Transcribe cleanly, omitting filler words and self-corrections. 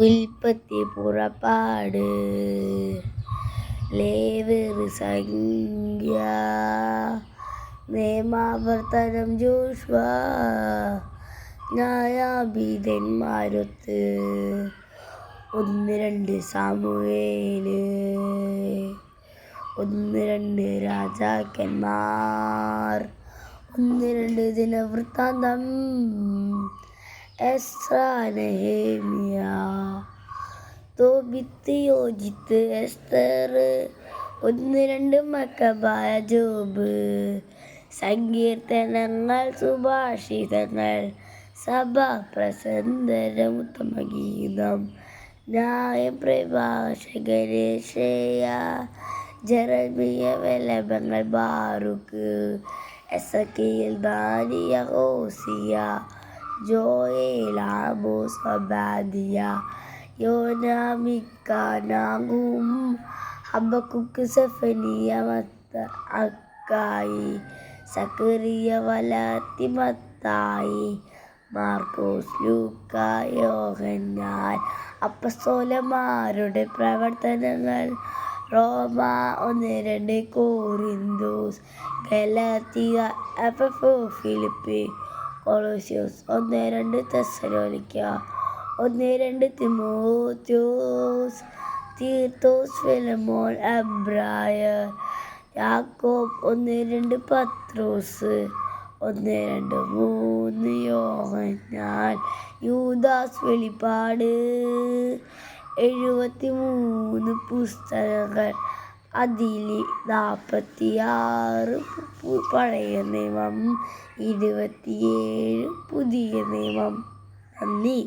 ഉൽപ്പത്തി പുറപ്പാട് ലേവ്യർ സംഖ്യ നിയമാവർത്തനം ജോഷുവ ന്യായാധിപന്മാരൊത്ത് 1-2 സാമുവേല് 1-2 രാജാക്കന്മാർ 1-2 ദിനവൃത്താന്തം എസ്രാ നെഹേമിയ തോബിത്ത് യോജിത്ത് എസ്തർ 1-2 മക്കബായ ജോബ് സങ്കീർത്തനങ്ങൾ സുഭാഷിതങ്ങൾ സഭാപ്രസംഗം ഉത്തമഗീതം ന്യായം പ്രഭാഷകൻ യെശയ്യ ജെറമിയ വിലാപങ്ങൾ ബാറൂക്ക് എസെക്കിയേൽ ദാനിയേൽ ഹോശിയ ജോയേൽ ആമോസ് ഒബദ്യ യോന മിക്ക നാഹൂം ഹബക്കൂക്ക് സെഫനിയ മൽക്കായി സക്കറിയ മലാത്തി മത്തായി മാർക്കോസ് ലൂക്ക യോഹന്നാൻ അപ്പസ്തോലന്മാരുടെ പ്രവർത്തനങ്ങൾ റോമ 1-2 കോരിന്തോസ് ഗലാത്യ എഫെസോ ഫിലിപ്പി കൊളോസ്യോസ് 1-2 തെസ്സലോനിക്ക 1-2 തിമോഥെയോസ് തീത്തോസ് ഫിലെമോൻ എബ്രായർ യാക്കോബ് 1-2 പത്രോസ് 1-2-3 യോഹന്നാൻ യൂദാസ് വെളിപ്പാട് 73 പുസ്തകങ്ങൾ അതിൽ 46 പഴയ നിയമം 27 പുതിയ നിയമം. നന്ദി.